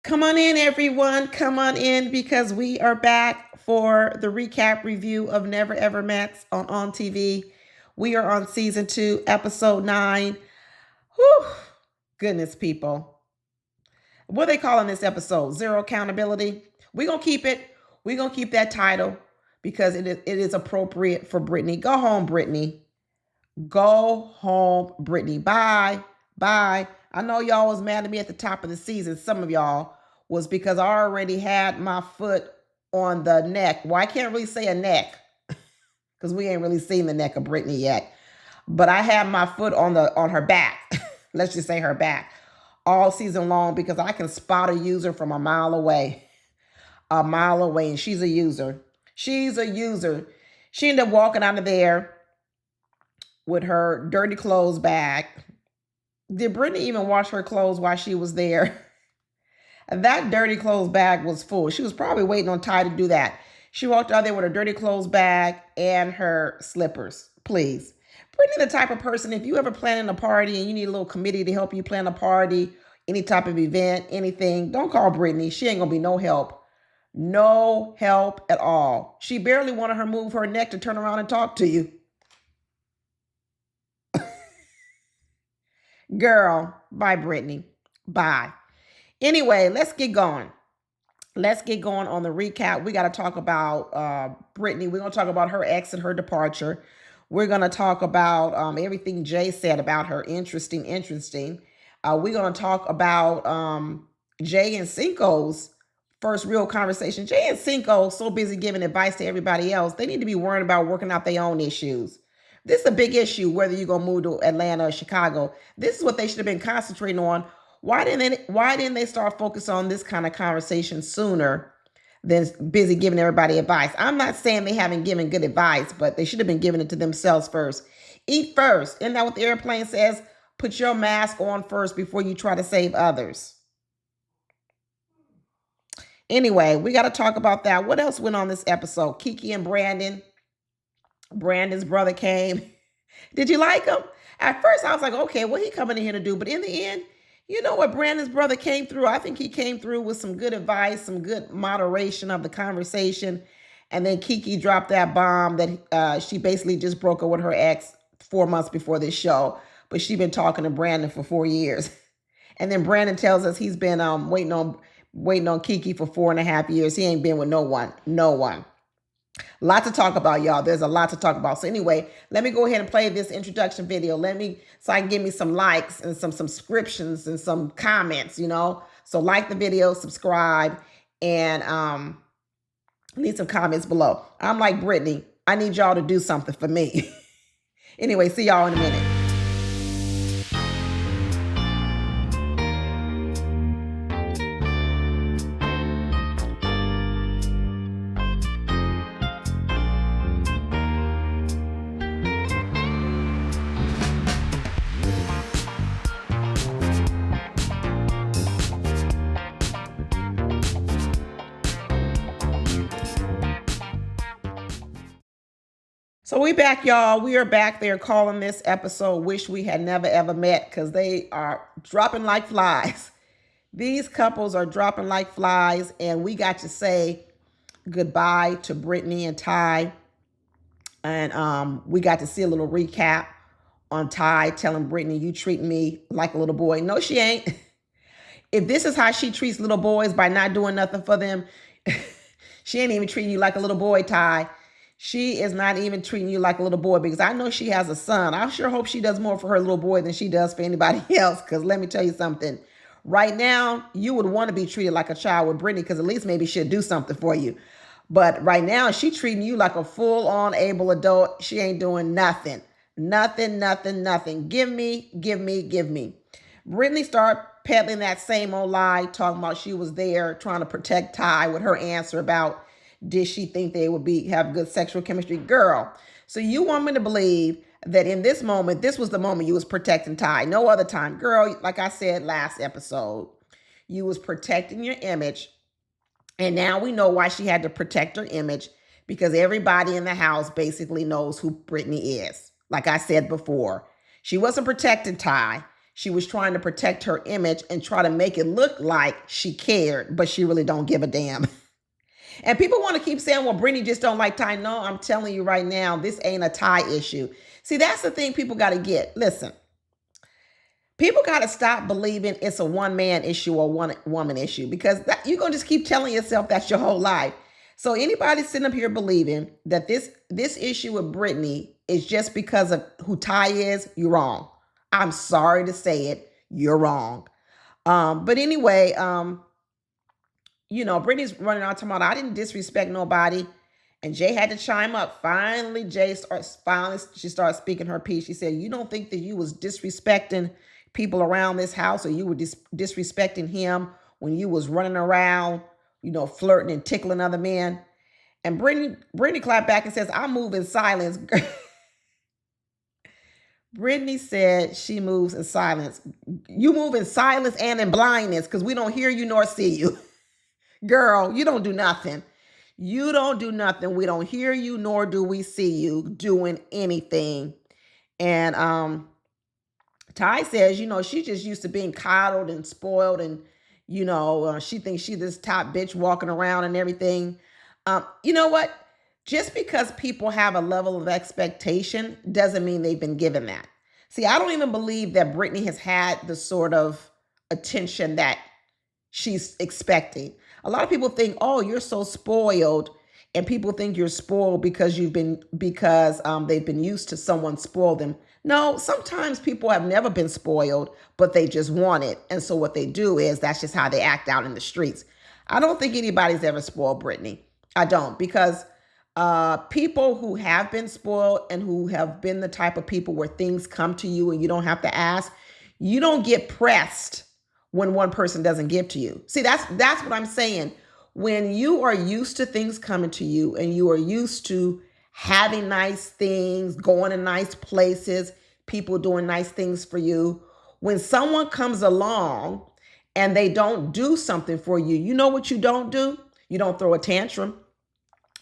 Come on in, everyone. Come on in because we are back for the recap review of Never Ever Met on OwnTV. We are on season 2, episode 9. Whew. Goodness, people. What are they calling this episode? Zero accountability. We're going to keep it. We're going to keep that title because it is appropriate for Brittany. Go home, Brittany. Go home, Brittany. Bye. Bye. I know y'all was mad at me at the top of the season. Some of y'all was because I already had my foot on the neck. Well, I can't really say a neck because we ain't really seen the neck of Brittany yet. But I had my foot on her back. Let's just say her back all season long because I can spot a user from a mile away. A mile away, and she's a user. She's a user. She ended up walking out of there with her dirty clothes bag. Did Brittany even wash her clothes while she was there? That dirty clothes bag was full. She was probably waiting on Ty to do that. She walked out there with her dirty clothes bag and her slippers. Please. Brittany the type of person, if you ever planning a party and you need a little committee to help you plan a party, any type of event, anything, don't call Brittany. She ain't going to be no help. No help at all. She barely wanted her move her neck to turn around and talk to you. Girl, bye, Brittany. Bye. Anyway, let's get going. Let's get going on the recap. We got to talk about Brittany. We're going to talk about her ex and her departure. We're going to talk about everything Jay said about her. Interesting. We're going to talk about Jay and Cinco's first real conversation. Jay and Cinco so busy giving advice to everybody else. They need to be worrying about working out their own issues. This is a big issue, whether you're going to move to Atlanta or Chicago. This is what they should have been concentrating on. Why didn't they start focusing on this kind of conversation sooner than busy giving everybody advice? I'm not saying they haven't given good advice, but they should have been giving it to themselves first. Eat first. Isn't that what the airplane says? Put your mask on first before you try to save others. Anyway, we got to talk about that. What else went on this episode? Kiki and Brandon. Brandon's brother came. Did you like him? At first, I was like, okay, what he coming in here to do? But in the end, you know what Brandon's brother came through? I think he came through with some good advice, some good moderation of the conversation. And then Kiki dropped that bomb that she basically just broke up with her ex 4 months before this show. But she's been talking to Brandon for 4 years. And then Brandon tells us he's been waiting on Kiki for 4.5 years. He ain't been with no one. Lot to talk about, y'all. There's a lot to talk about. So anyway, let me go ahead and play this introduction video. So I can give me some likes and some subscriptions and some comments, you know. So like the video, subscribe, and leave some comments below. I'm like Brittany. I need y'all to do something for me. Anyway, see y'all in a minute. So we back, y'all. We are back. They're calling this episode Wish We Had Never Ever Met because they are dropping like flies. These couples are dropping like flies, and we got to say goodbye to Brittany and Ty. And we got to see a little recap on Ty telling Brittany, you treating me like a little boy. No, she ain't. If this is how she treats little boys by not doing nothing for them, she ain't even treating you like a little boy, Ty. She is not even treating you like a little boy because I know she has a son. I sure hope she does more for her little boy than she does for anybody else. Because let me tell you something. Right now, you would want to be treated like a child with Brittany because at least maybe she'll do something for you. But right now, she's treating you like a full-on able adult. She ain't doing nothing. Nothing. Give me. Brittany started peddling that same old lie, talking about she was there trying to protect Ty with her answer about did she think they would have good sexual chemistry? Girl, so you want me to believe that in this moment, this was the moment you was protecting Ty. No other time. Girl, like I said last episode, you was protecting your image. And now we know why she had to protect her image because everybody in the house basically knows who Brittany is. Like I said before, she wasn't protecting Ty. She was trying to protect her image and try to make it look like she cared, but she really don't give a damn. And people want to keep saying, well, Brittany just don't like Ty. No, I'm telling you right now, this ain't a Ty issue. See, that's the thing people got to get. Listen, people got to stop believing it's a one man issue or one woman issue, because you're going to just keep telling yourself that's your whole life. So anybody sitting up here believing that this issue with Brittany is just because of who Ty is, you're wrong. I'm sorry to say it, you're wrong. But anyway, Brittany's running out talking about, I didn't disrespect nobody. And Jay had to chime up. Finally, she started speaking her piece. She said, you don't think that you was disrespecting people around this house, or you were disrespecting him when you was running around, flirting and tickling other men? And Brittany clapped back and says, I move in silence. Brittany said she moves in silence. You move in silence and in blindness, because we don't hear you nor see you. Girl, you don't do nothing. You don't do nothing. We don't hear you, nor do we see you doing anything. And Ty says, she's just used to being coddled and spoiled, and she thinks she's this top bitch walking around and everything. You know what? Just because people have a level of expectation doesn't mean they've been given that. See, I don't even believe that Brittany has had the sort of attention that she's expecting. A lot of people think, oh, you're so spoiled, and people think you're spoiled because they've been used to someone spoil them. No, sometimes people have never been spoiled, but they just want it. And so what they do is that's just how they act out in the streets. I don't think anybody's ever spoiled Brittany. I don't, because people who have been spoiled and who have been the type of people where things come to you and you don't have to ask, you don't get pressed when one person doesn't give to you. See, that's what I'm saying. When you are used to things coming to you and you are used to having nice things, going to nice places, people doing nice things for you, when someone comes along and they don't do something for you, you know what you don't do? You don't throw a tantrum.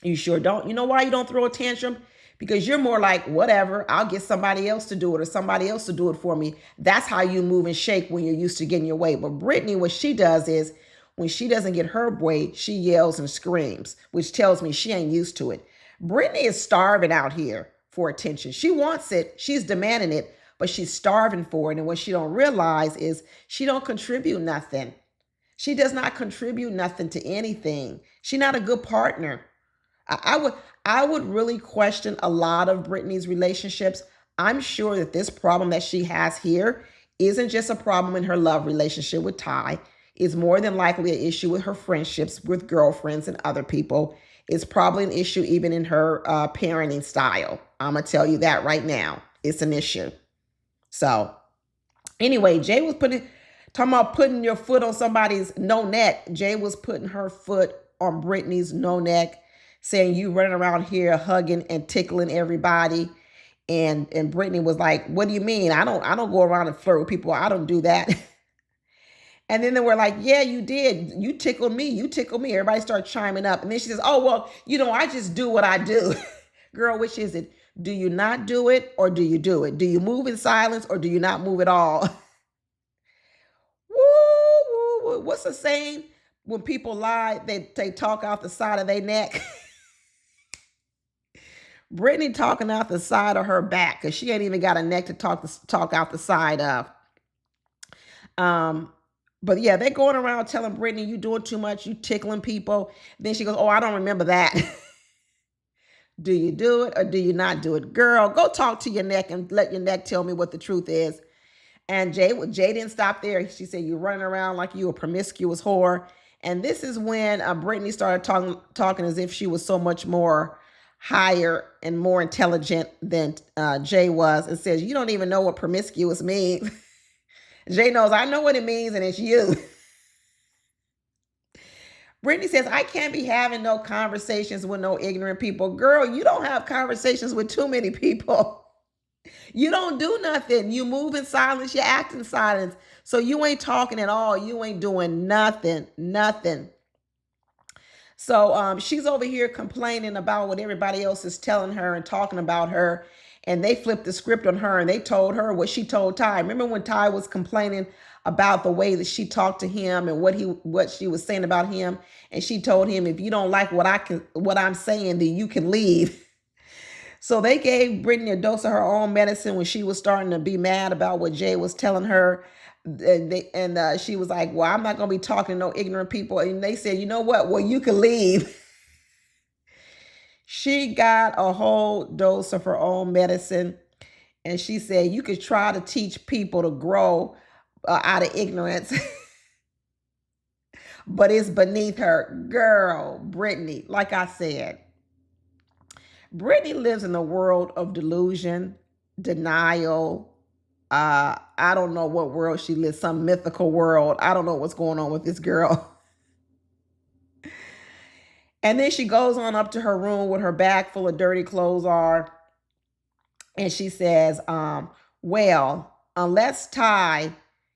You sure don't. You know why you don't throw a tantrum? Because you're more like, whatever, I'll get somebody else to do it, or somebody else to do it for me. That's how you move and shake when you're used to getting your way. But Brittany, what she does is, when she doesn't get her way, she yells and screams, which tells me she ain't used to it. Brittany is starving out here for attention. She wants it. She's demanding it, but she's starving for it. And what she don't realize is she don't contribute nothing. She does not contribute nothing to anything. She's not a good partner. I would really question a lot of Brittany's relationships. I'm sure that this problem that she has here isn't just a problem in her love relationship with Ty. It's more than likely an issue with her friendships with girlfriends and other people. It's probably an issue even in her parenting style. I'm going to tell you that right now. It's an issue. So anyway, Jay was talking about putting your foot on somebody's no neck. Jay was putting her foot on Brittany's no neck, saying you running around here hugging and tickling everybody. And Brittany was like, what do you mean? I don't go around and flirt with people. I don't do that. And then they were like, yeah, you did. You tickled me. You tickled me. Everybody started chiming up. And then she says, oh, well, I just do what I do. Girl, which is it? Do you not do it, or do you do it? Do you move in silence, or do you not move at all? Woo, woo, woo. What's the saying? When people lie, they talk out the side of their neck. Brittany talking out the side of her back, because she ain't even got a neck to talk out the side of. But yeah, they're going around telling Brittany, you doing too much, you tickling people. Then she goes, oh, I don't remember that. Do you do it, or do you not do it? Girl, go talk to your neck and let your neck tell me what the truth is. And Jay didn't stop there. She said, you're running around like you a promiscuous whore. And this is when Brittany started talking as if she was so much more higher and more intelligent than Jay was, and says, you don't even know what promiscuous means. Jay knows, I know what it means, and it's you. Brittany says, I can't be having no conversations with no ignorant people. Girl, you don't have conversations with too many people. You don't do nothing. You move in silence. You act in silence. So you ain't talking at all. You ain't doing nothing. So she's over here complaining about what everybody else is telling her and talking about her. And they flipped the script on her and they told her what she told Ty. Remember when Ty was complaining about the way that she talked to him and what she was saying about him? And she told him, if you don't like what I'm saying, then you can leave. So they gave Brittany a dose of her own medicine when she was starting to be mad about what Jay was telling her. And she was like, well, I'm not going to be talking to no ignorant people. And they said, you know what? Well, you can leave. She got a whole dose of her own medicine. And she said, you could try to teach people to grow out of ignorance. But it's beneath her. Girl, Brittany, like I said, Brittany lives in a world of delusion, denial. I don't know what world she lives, some mythical world. I don't know what's going on with this girl. And then she goes on up to her room with her bag full of dirty clothes are. And she says, well, unless Ty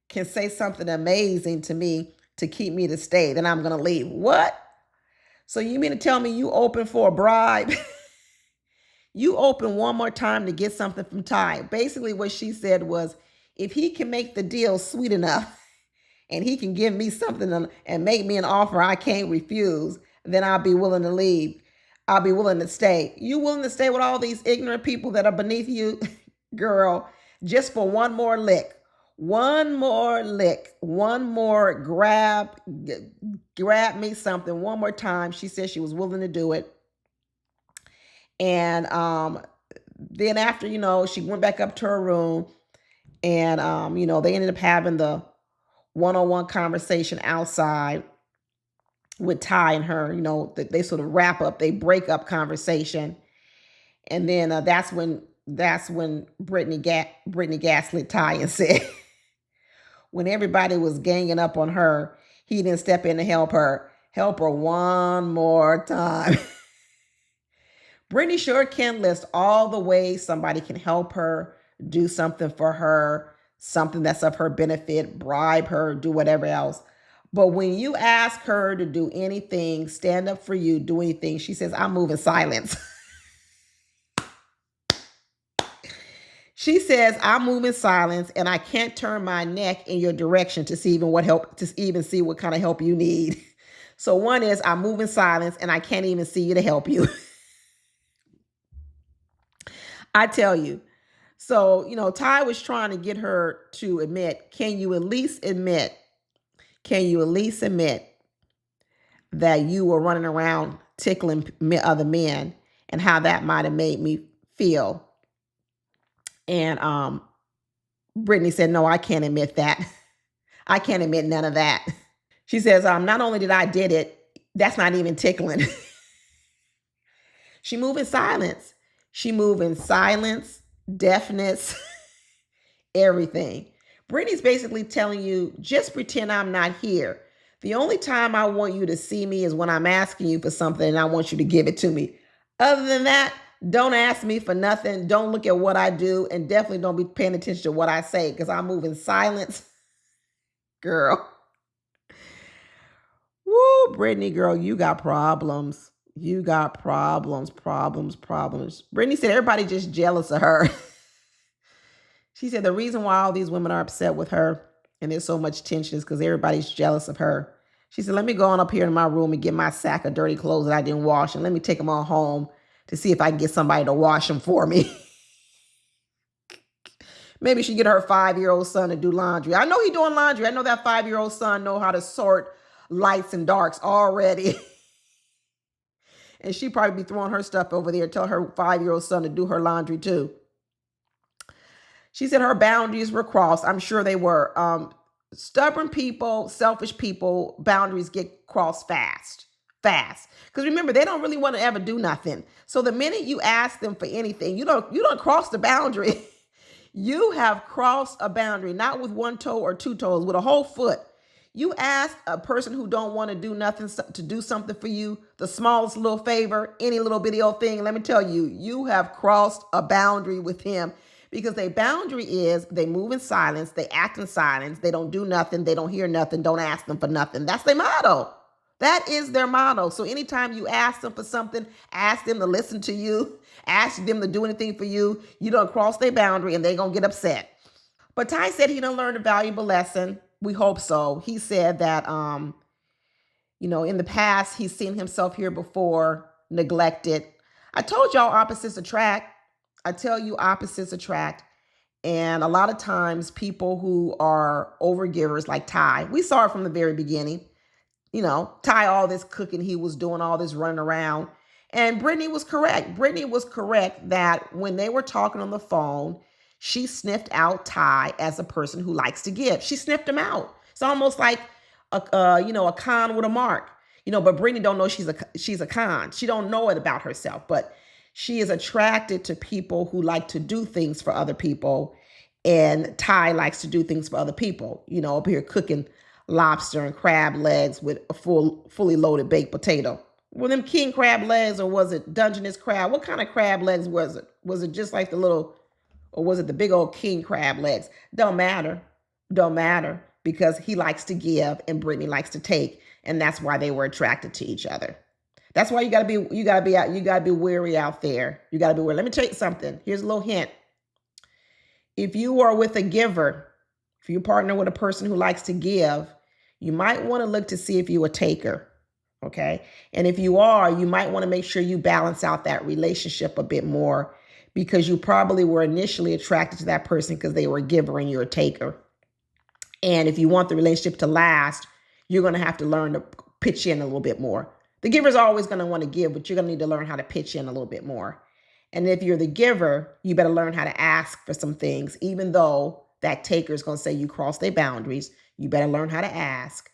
can say something amazing to me to keep me to stay, then I'm going to leave. What? So you mean to tell me you open for a bribe? You open one more time to get something from Ty. Basically what she said was, if he can make the deal sweet enough and he can give me something and make me an offer I can't refuse, then I'll be willing to leave. I'll be willing to stay. You willing to stay with all these ignorant people that are beneath you? Girl, just for one more lick. One more lick. One more grab me something one more time. She said she was willing to do it. And then after, she went back up to her room and, they ended up having the one-on-one conversation outside with Ty and her, they sort of wrap up, they break up conversation. And then that's when Brittany gaslit Ty and said, when everybody was ganging up on her, he didn't step in to help her one more time. Brittany sure can list all the ways somebody can help her, do something for her, something that's of her benefit, bribe her, do whatever else. But when you ask her to do anything, stand up for you, do anything, she says, I move in silence. She says, I move in silence and I can't turn my neck in your direction to see see what kind of help you need. So one is I move in silence and I can't even see you to help you. I tell you. So, Ty was trying to get her to admit, can you at least admit that you were running around tickling other men and how that might have made me feel? And Brittany said, no, I can't admit that. I can't admit none of that. She says, not only did I did it, that's not even tickling. She moved in silence. She moved in silence, deafness, everything. Brittany's basically telling you, just pretend I'm not here. The only time I want you to see me is when I'm asking you for something and I want you to give it to me. Other than that, don't ask me for nothing. Don't look at what I do and definitely don't be paying attention to what I say because I move in silence. Girl. Woo, Brittany, girl, you got problems. You got problems. Brittany said everybody just jealous of her. She said the reason why all these women are upset with her and there's so much tension is because everybody's jealous of her. She said, let me go on up here in my room and get my sack of dirty clothes that I didn't wash and let me take them all home to see if I can get somebody to wash them for me. Maybe she get her 5-year-old son to do laundry. I know he doing laundry. I know that 5-year-old son know how to sort lights and darks already. And she probably be throwing her stuff over there, tell her 5-year-old son to do her laundry too. She said her boundaries were crossed. I'm sure they were. Stubborn people, selfish people, boundaries get crossed fast. Because remember, they don't really want to ever do nothing. So the minute you ask them for anything, you don't cross the boundary. You have crossed a boundary, not with one toe or two toes, with a whole foot. You ask a person who don't want to do nothing to do something for you, the smallest little favor, any little bitty old thing. Let me tell you, you have crossed a boundary with him because their boundary is they move in silence, they act in silence, they don't do nothing, they don't hear nothing, don't ask them for nothing. That's their motto. That is their motto. So anytime you ask them for something, ask them to listen to you, ask them to do anything for you, you don't cross their boundary and they're going to get upset. But Ty said he done learned a valuable lesson. We hope so. He said that, in the past, he's seen himself here before, neglected. I told y'all opposites attract. I tell you opposites attract. And a lot of times people who are overgivers like Ty, we saw it from the very beginning. Ty, all this cooking he was doing, all this running around. And Brittany was correct. Brittany was correct that when they were talking on the phone, she sniffed out Ty as a person who likes to give. She sniffed him out. It's almost like a con with a mark. But Brittany don't know she's a con. She don't know it about herself, but she is attracted to people who like to do things for other people. And Ty likes to do things for other people. Up here cooking lobster and crab legs with a fully loaded baked potato. Were them king crab legs or was it Dungeness crab? What kind of crab legs was it? Was it just like the little, or was it the big old king crab legs? Don't matter. Don't matter because he likes to give and Brittany likes to take. And that's why they were attracted to each other. That's why you gotta be wary out there. You gotta be wary. Let me tell you something. Here's a little hint. If you are with a giver, if you partner with a person who likes to give, you might want to look to see if you're a taker. Okay. And if you are, you might want to make sure you balance out that relationship a bit more because you probably were initially attracted to that person because they were a giver and you're a taker. And if you want the relationship to last, you're going to have to learn to pitch in a little bit more. The giver's always going to want to give, but you're going to need to learn how to pitch in a little bit more. And if you're the giver, you better learn how to ask for some things, even though that taker is going to say you cross their boundaries. You better learn how to ask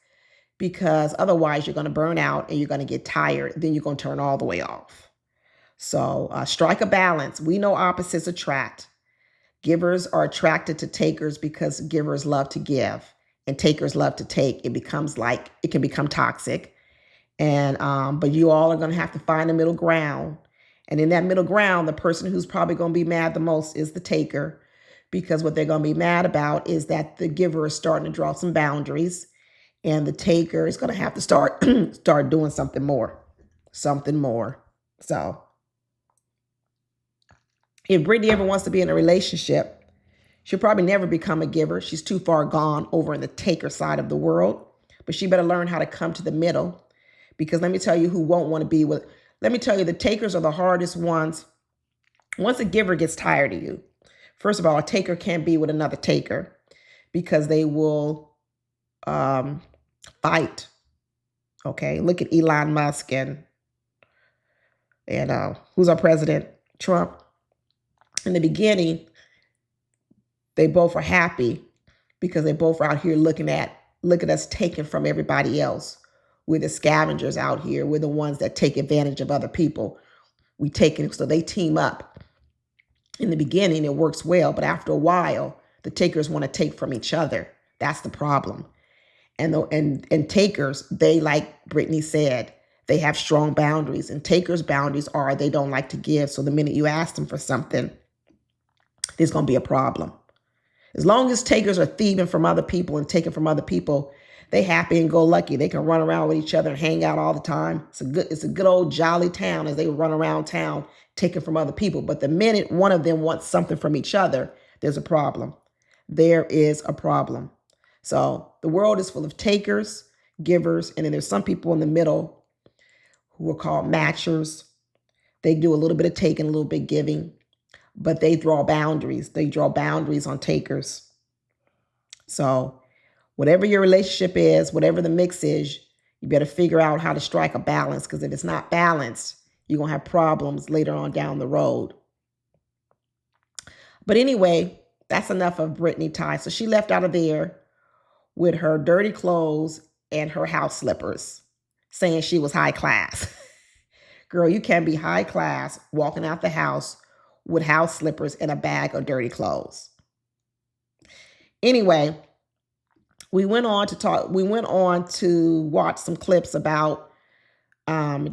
because otherwise you're going to burn out and you're going to get tired. Then you're going to turn all the way off. So strike a balance. We know opposites attract. Givers are attracted to takers because givers love to give and takers love to take. It can become toxic. And but you all are going to have to find a middle ground. And in that middle ground, the person who's probably going to be mad the most is the taker, because what they're going to be mad about is that the giver is starting to draw some boundaries and the taker is going to have to start doing something more. So if Brittany ever wants to be in a relationship, she'll probably never become a giver. She's too far gone over in the taker side of the world, but she better learn how to come to the middle because let me tell you who won't want to be with. Let me tell you, the takers are the hardest ones. Once a giver gets tired of you, first of all, a taker can't be with another taker because they will fight. Okay, look at Elon Musk and who's our president? Trump. In the beginning, they both are happy because they both are out here looking at us taking from everybody else. We're the scavengers out here. We're the ones that take advantage of other people. We take it, so they team up. In the beginning, it works well, but after a while, the takers want to take from each other. That's the problem. And takers, they, like Brittany said, they have strong boundaries. And takers' boundaries are they don't like to give. So the minute you ask them for something, there's going to be a problem. As long as takers are thieving from other people and taking from other people, they happy and go lucky. They can run around with each other and hang out all the time. It's a good old jolly town as they run around town taking from other people. But the minute one of them wants something from each other, there's a problem. There is a problem. So the world is full of takers, givers, and then there's some people in the middle who are called matchers. They do a little bit of taking, a little bit giving, but they draw boundaries. They draw boundaries on takers. So whatever your relationship is, whatever the mix is, you better figure out how to strike a balance, because if it's not balanced, you're going to have problems later on down the road. But anyway, that's enough of Brittany Ty. So she left out of there with her dirty clothes and her house slippers, saying she was high class. Girl, you can't be high class walking out the house with house slippers and a bag of dirty clothes. Anyway, we went on to watch some clips about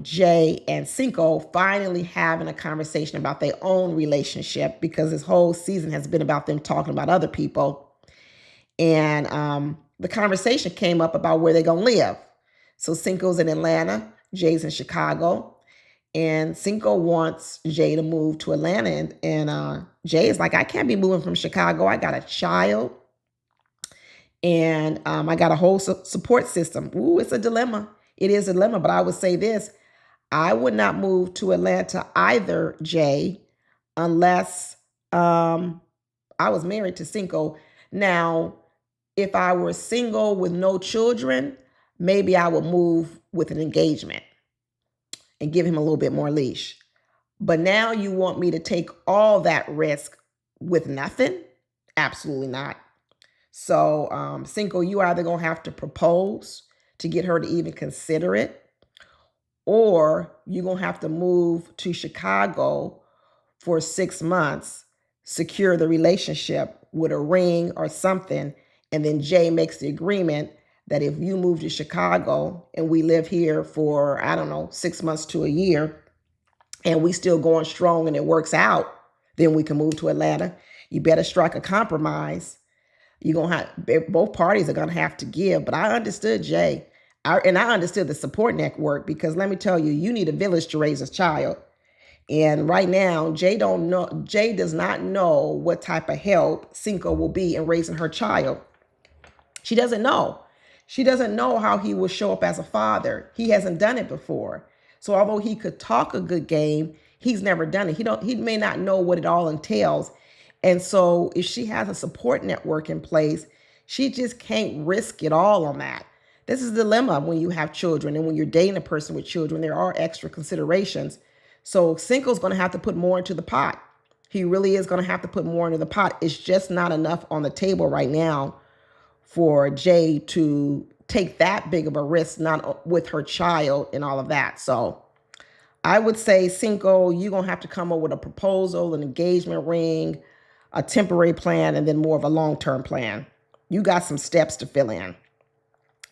Jay and Cinco finally having a conversation about their own relationship, because this whole season has been about them talking about other people. And the conversation came up about where they're going to live. So Cinco's in Atlanta, Jay's in Chicago, and Cinco wants Jay to move to Atlanta. And Jay is like, I can't be moving from Chicago. I got a child, and I got a whole support system. Ooh, it's a dilemma. It is a dilemma, but I would say this. I would not move to Atlanta either, Jay, unless I was married to Cinco. Now, if I were single with no children, maybe I would move with an engagement and give him a little bit more leash. But now you want me to take all that risk with nothing? Absolutely not. So, Cinco, you either going to have to propose to get her to even consider it, or you're going to have to move to Chicago for 6 months, secure the relationship with a ring or something, and then Jay makes the agreement that if you move to Chicago and we live here for, I don't know, 6 months to a year, and we still going strong and it works out, then we can move to Atlanta. You better strike a compromise. You're going to have, both parties are going to have to give. But I understood Jay. I understood the support network, because let me tell you, you need a village to raise a child. And right now, Jay does not know what type of help Cinco will be in raising her child. She doesn't know. She doesn't know how he will show up as a father. He hasn't done it before. So although he could talk a good game, he's never done it. He may not know what it all entails. And so if she has a support network in place, she just can't risk it all on that. This is the dilemma when you have children, and when you're dating a person with children, there are extra considerations. So Cinco's going to have to put more into the pot. He really is going to have to put more into the pot. It's just not enough on the table right now for Jay to take that big of a risk, not with her child and all of that. So I would say, Cinco, you're going to have to come up with a proposal, an engagement ring, a temporary plan, and then more of a long-term plan. You got some steps to fill in.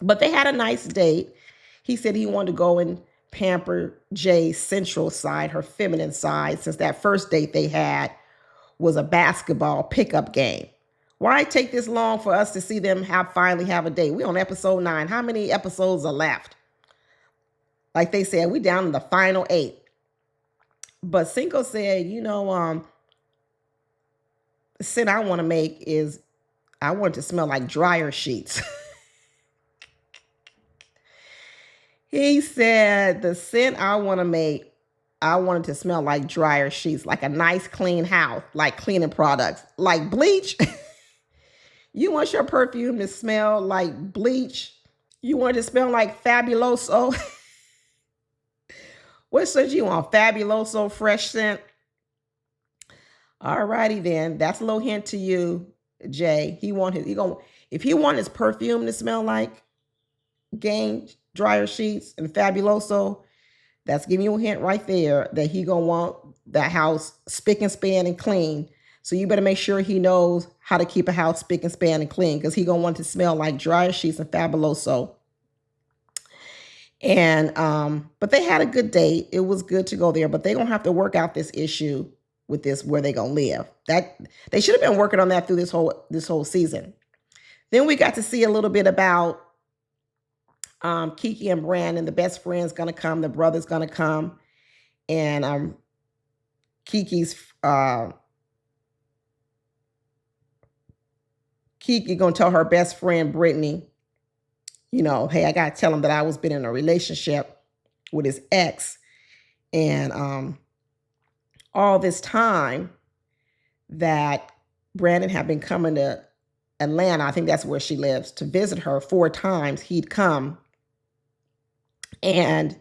But they had a nice date. He said he wanted to go and pamper Jay's sensual side, her feminine side, since that first date they had was a basketball pickup game. Why take this long for us to see them finally have a date? We're on episode 9. How many episodes are left? Like they said, we down to the final 8. But Cinco said, the scent I want to make is, I want it to smell like dryer sheets. He said, the scent I want to make, I want it to smell like dryer sheets, like a nice clean house, like cleaning products, like bleach. You want your perfume to smell like bleach? You want it to smell like Fabuloso? What scent you want? Fabuloso fresh scent? All righty then. That's a little hint to you, Jay. If he want his perfume to smell like Gain dryer sheets and Fabuloso, that's giving you a hint right there that he gonna want that house spick and span and clean. So you better make sure he knows how to keep a house spick and span and clean, because he gonna want it to smell like dryer sheets and Fabuloso. And but they had a good date. It was good to go there, but they're gonna have to work out this issue with this, where they gonna live. That they should have been working on that through this whole season. Then we got to see a little bit about Kiki and Brandon. The best friend's gonna come, the brother's gonna come, and Kiki gonna tell her best friend Brittany, hey, I gotta tell him that I was been in a relationship with his ex, and all this time that Brandon had been coming to Atlanta, I think that's where she lives, to visit her 4 times. He'd come and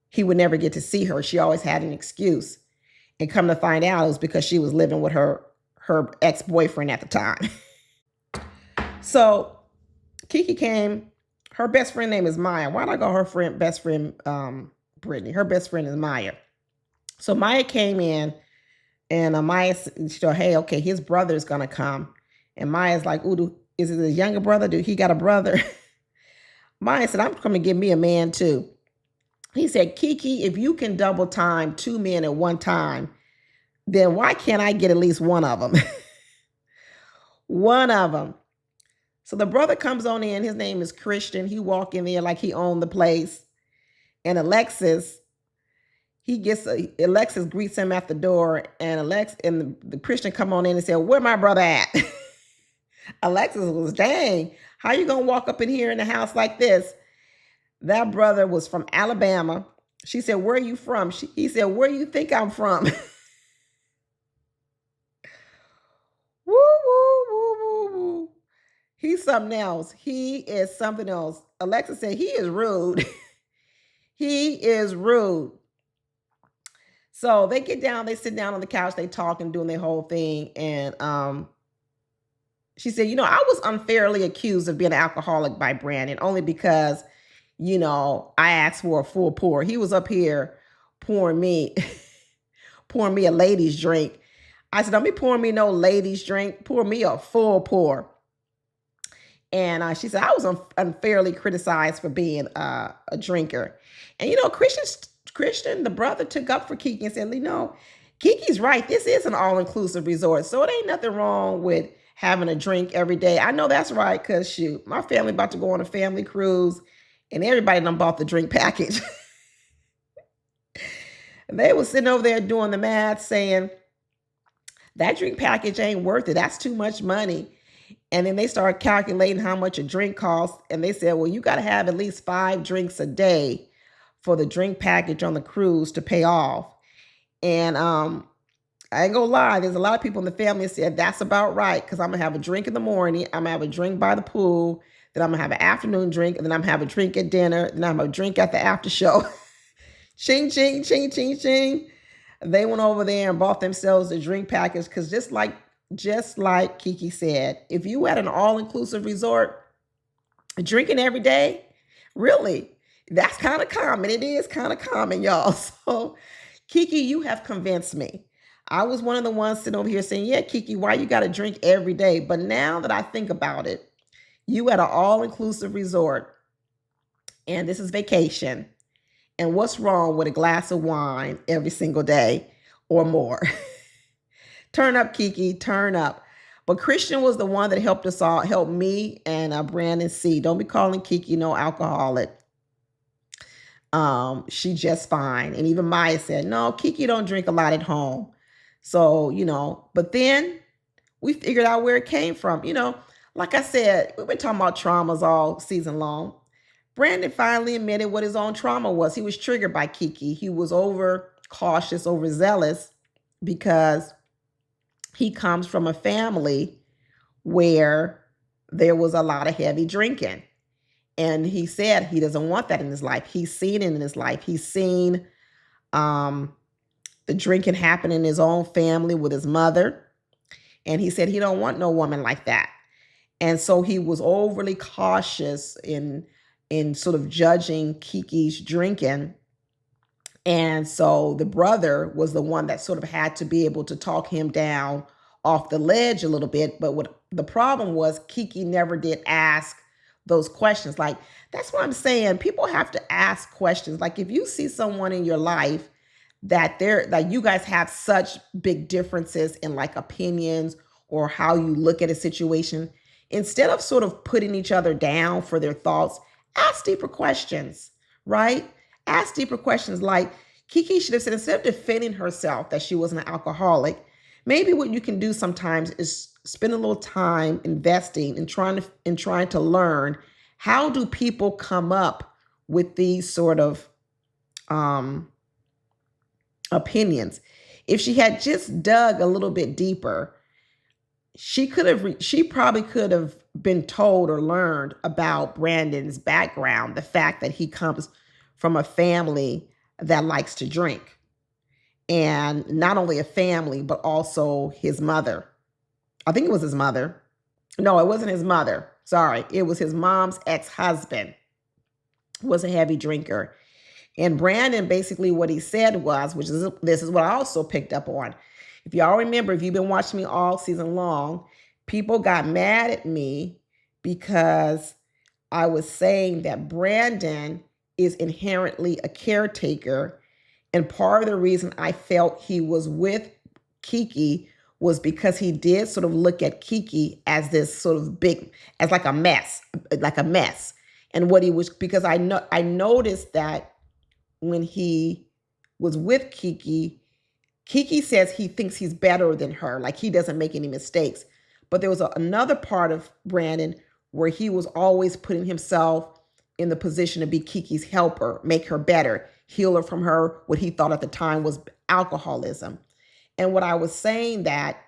he would never get to see her. She always had an excuse. And come to find out, it was because she was living with her ex-boyfriend at the time. So Kiki came. Her best friend name is Maya. Why did I call her best friend Brittany? Her best friend is Maya. So Maya came in, and Maya said, hey, okay, his brother's going to come. And Maya's like, ooh, is it his younger brother? Do he got a brother? Maya said, I'm coming to get me a man too. He said, Kiki, if you can double time 2 men at one time, then why can't I get at least one of them? One of them. So the brother comes on in. His name is Christian. He walk in there like he owned the place. And Alexis greets him at the door, and the Christian come on in and said, "Where my brother at?" Alexis was, "Dang, how you gonna walk up in here in the house like this?" That brother was from Alabama. She said, "Where are you from?" He said, "Where do you think I'm from?" Woo, woo, woo, woo, woo. He's something else. He is something else. Alexis said, "He is rude." He is rude. So they get down, they sit down on the couch, they talk and doing their whole thing. And she said, I was unfairly accused of being an alcoholic by Brandon only because, I asked for a full pour. He was up here pouring me, pouring me a lady's drink. I said, "Don't be pouring me no lady's drink. Pour me a full pour." And she said, "I was unfairly criticized for being a drinker." And, Christian, the brother, took up for Kiki and said, "Kiki's right. This is an all-inclusive resort. So it ain't nothing wrong with having a drink every day." I know that's right, because shoot, my family about to go on a family cruise and everybody done bought the drink package. They was sitting over there doing the math saying, that drink package ain't worth it. That's too much money. And then they started calculating how much a drink costs. And they said, well, you got to have at least 5 drinks a day for the drink package on the cruise to pay off. And I ain't gonna lie, there's a lot of people in the family that said that's about right, because I'm gonna have a drink in the morning, I'm gonna have a drink by the pool, then I'm gonna have an afternoon drink, and then I'm gonna have a drink at dinner, then I'm gonna drink at the after show. Ching, ching, ching, ching, ching. They went over there and bought themselves a drink package, because just like Kiki said, if you at an all-inclusive resort, drinking every day, really, that's kind of common. It is kind of common, y'all. So, Kiki, you have convinced me. I was one of the ones sitting over here saying, yeah, Kiki, why you got to drink every day? But now that I think about it, you at an all-inclusive resort, and this is vacation, and what's wrong with a glass of wine every single day or more? Turn up, Kiki, turn up. But Christian was the one that helped us all, helped me and Brandon see. Don't be calling Kiki no alcoholic. She just fine. And even Maya said, no, Kiki don't drink a lot at home. So, but then we figured out where it came from. Like I said, we've been talking about traumas all season long. Brandon finally admitted what his own trauma was. He was triggered by Kiki. He was over cautious, overzealous, because he comes from a family where there was a lot of heavy drinking. And he said he doesn't want that in his life. He's seen it in his life. He's seen the drinking happen in his own family with his mother. And he said he don't want no woman like that. And so he was overly cautious in sort of judging Kiki's drinking. And so the brother was the one that sort of had to be able to talk him down off the ledge a little bit. But what the problem was, Kiki never did ask those questions. Like, that's what I'm saying. People have to ask questions. Like, if you see someone in your life that you guys have such big differences in like opinions or how you look at a situation, instead of sort of putting each other down for their thoughts, ask deeper questions, right? Ask deeper questions. Like Kiki should have said, instead of defending herself that she was an alcoholic, maybe what you can do sometimes is spend a little time investing and trying to learn, how do people come up with these sort of opinions. If she had just dug a little bit deeper, she probably could have been told or learned about Brandon's background, the fact that he comes from a family that likes to drink. And not only a family, but also his mother. I think it was his mother. No, it wasn't his mother. Sorry. It was his mom's ex-husband, was a heavy drinker. And Brandon, basically what he said was, this is what I also picked up on. If y'all remember, if you've been watching me all season long, people got mad at me because I was saying that Brandon is inherently a caretaker. And part of the reason I felt he was with Kiki was because he did sort of look at Kiki as this sort of big, as like a mess, like a mess. And what he was, because I noticed that when he was with Kiki, Kiki says he thinks he's better than her, like he doesn't make any mistakes. But there was another part of Brandon where he was always putting himself in the position to be Kiki's helper, make her better, heal her from her, what he thought at the time was alcoholism. And what I was saying that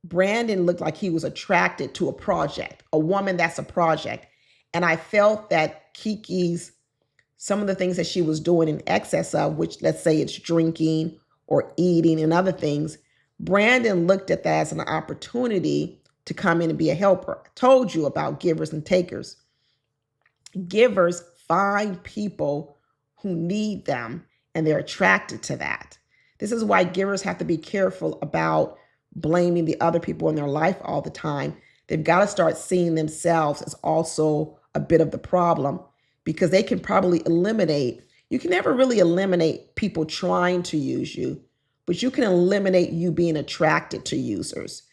Brandon looked like he was attracted to a project, a woman that's a project. And I felt that Kiki's, some of the things that she was doing in excess of, which let's say it's drinking or eating and other things, Brandon looked at that as an opportunity to come in and be a helper. I told you about givers and takers. Givers find people who need them and they're attracted to that. This is why givers have to be careful about blaming the other people in their life all the time. They've got to start seeing themselves as also a bit of the problem, because they can probably eliminate, you can never really eliminate people trying to use you, but you can eliminate you being attracted to users.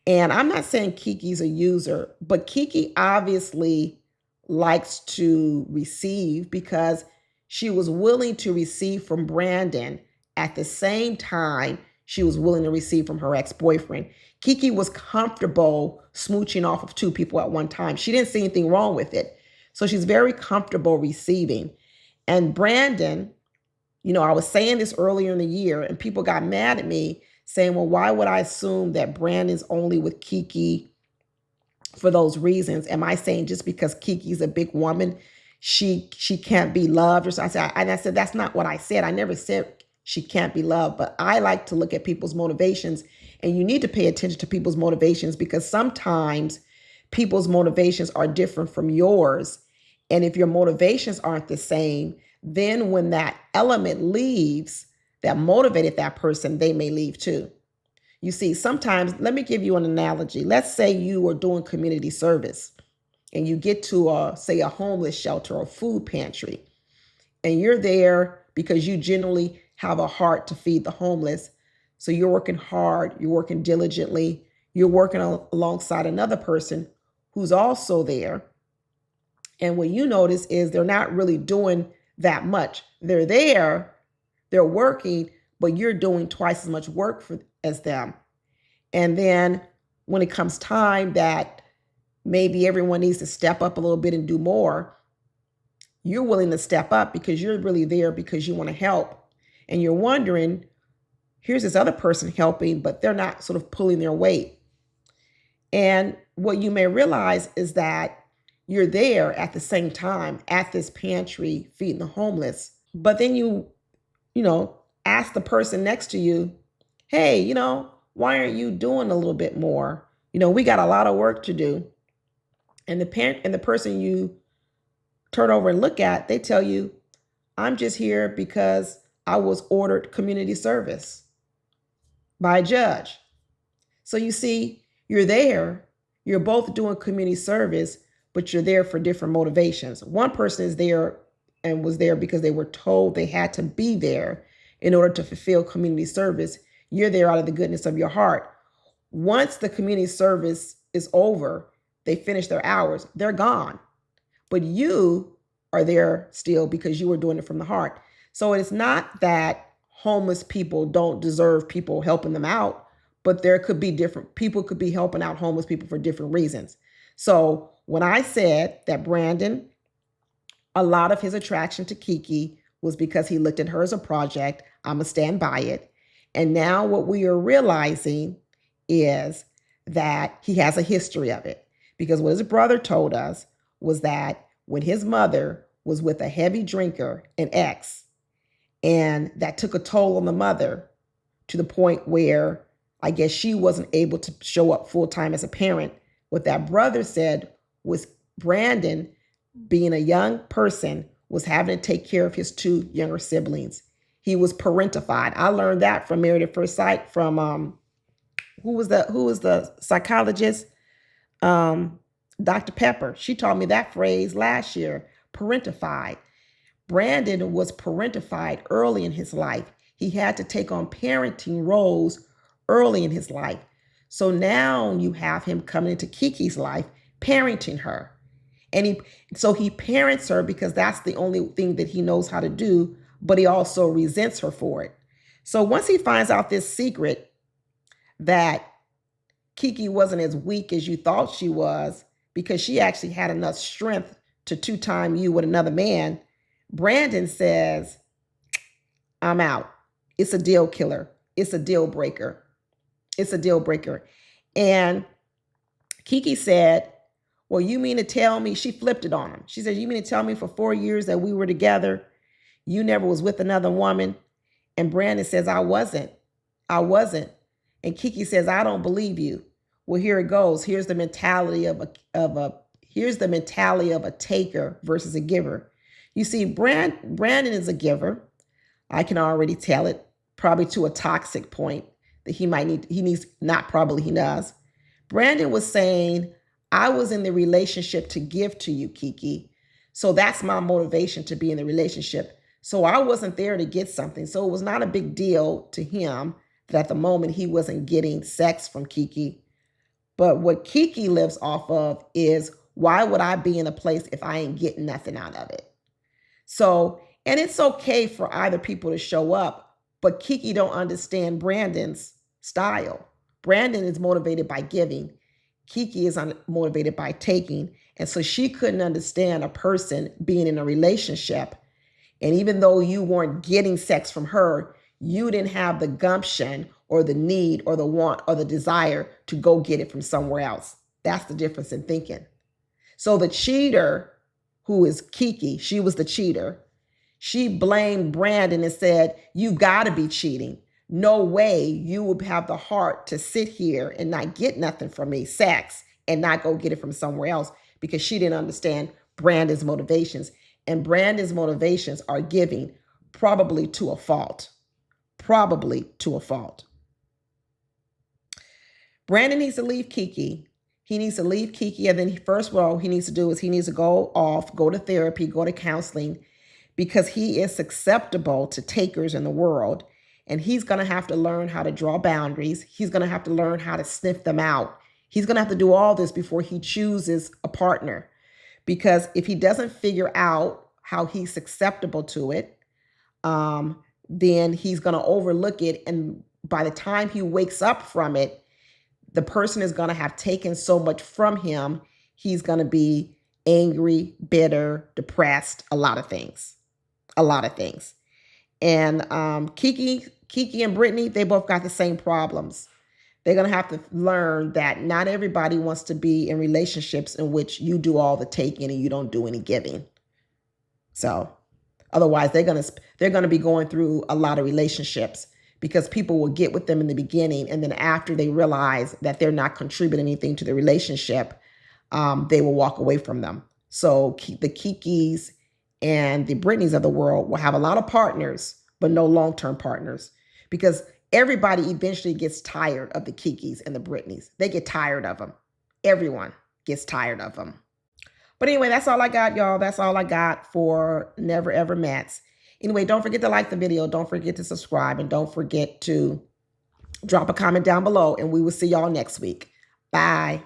And I'm not saying Kiki's a user, but Kiki obviously likes to receive because she was willing to receive from Brandon at the same time she was willing to receive from her ex-boyfriend. Kiki was comfortable smooching off of two people at one time. She didn't see anything wrong with it. So she's very comfortable receiving. And Brandon, I was saying this earlier in the year and people got mad at me saying, well, why would I assume that Brandon's only with Kiki for those reasons? Am I saying just because Kiki's a big woman, she can't be loved? Or so I said, that's not what I said. I never said she can't be loved, but I like to look at people's motivations, and you need to pay attention to people's motivations because sometimes people's motivations are different from yours. And if your motivations aren't the same, then when that element leaves that motivated that person, they may leave too. You see, sometimes, let me give you an analogy. Let's say you are doing community service and you get to, say, a homeless shelter or food pantry, and you're there because you generally have a heart to feed the homeless. So you're working hard, you're working diligently, you're working alongside another person who's also there. And what you notice is they're not really doing that much. They're there, they're working, but you're doing twice as much work as them. And then when it comes time that maybe everyone needs to step up a little bit and do more, you're willing to step up because you're really there because you want to help. And you're wondering, here's this other person helping, but they're not sort of pulling their weight. And what you may realize is that you're there at the same time at this pantry feeding the homeless. But then you ask the person next to you, hey, why aren't you doing a little bit more? We got a lot of work to do. And the person you turn over and look at, they tell you, I'm just here because I was ordered community service by a judge. So you see, you're there, you're both doing community service, but you're there for different motivations. One person is there and was there because they were told they had to be there in order to fulfill community service. You're there out of the goodness of your heart. Once the community service is over, they finish their hours, they're gone. But you are there still because you were doing it from the heart. So it's not that homeless people don't deserve people helping them out, but there could be different people could be helping out homeless people for different reasons. So when I said that Brandon, a lot of his attraction to Kiki was because he looked at her as a project, I'm going to stand by it. And now what we are realizing is that he has a history of it, because what his brother told us was that when his mother was with a heavy drinker, an ex, and that took a toll on the mother to the point where I guess she wasn't able to show up full time as a parent. What that brother said was Brandon, being a young person, was having to take care of his two younger siblings. He was parentified. I learned that from Married at First Sight from who was the psychologist? Dr. Pepper. She taught me that phrase last year, parentified. Brandon was parentified early in his life. He had to take on parenting roles early in his life. So now you have him coming into Kiki's life, parenting her. And he parents her because that's the only thing that he knows how to do, but he also resents her for it. So once he finds out this secret that Kiki wasn't as weak as you thought she was, because she actually had enough strength to two-time you with another man, Brandon says, I'm out. It's a deal killer. It's a deal breaker. It's a deal breaker. And Kiki said, well, you mean to tell me, she flipped it on him. She said, you mean to tell me for 4 years that we were together, you never was with another woman? And Brandon says, I wasn't. And Kiki says, I don't believe you. Well, here it goes. Here's the mentality of a taker versus a giver. You see, Brandon is a giver. I can already tell it, probably to a toxic point that he does. Brandon was saying, I was in the relationship to give to you, Kiki. So that's my motivation to be in the relationship. So I wasn't there to get something. So it was not a big deal to him that at the moment he wasn't getting sex from Kiki. But what Kiki lives off of is, why would I be in a place if I ain't getting nothing out of it? So, and it's okay for either people to show up, but Kiki don't understand Brandon's style. Brandon is motivated by giving. Kiki is motivated by taking. And so she couldn't understand a person being in a relationship. And even though you weren't getting sex from her, you didn't have the gumption or the need or the want or the desire to go get it from somewhere else. That's the difference in thinking. So the cheater, who is Kiki, she was the cheater. She blamed Brandon and said, you got to be cheating. No way you would have the heart to sit here and not get nothing from me, sex, and not go get it from somewhere else, because she didn't understand Brandon's motivations. And Brandon's motivations are giving, probably to a fault. Brandon needs to leave Kiki. He needs to leave Kiki. And then first of all, he needs to do is he needs to go to therapy, go to counseling, because he is susceptible to takers in the world. And he's going to have to learn how to draw boundaries. He's going to have to learn how to sniff them out. He's going to have to do all this before he chooses a partner. Because if he doesn't figure out how he's susceptible to it, then he's going to overlook it. And by the time he wakes up from it, the person is going to have taken so much from him. He's going to be angry, bitter, depressed, a lot of things. And Kiki and Brittany, they both got the same problems. They're going to have to learn that not everybody wants to be in relationships in which you do all the taking and you don't do any giving. So otherwise, they're going to be going through a lot of relationships, because people will get with them in the beginning, and then after they realize that they're not contributing anything to the relationship, they will walk away from them. So the Kikis and the Brittany's of the world will have a lot of partners, but no long-term partners, because everybody eventually gets tired of the Kikis and the Brittany's. They get tired of them. Everyone gets tired of them. But anyway, that's all I got, y'all. That's all I got for Never Ever Mats. Anyway, don't forget to like the video. Don't forget to subscribe. And don't forget to drop a comment down below. And we will see y'all next week. Bye.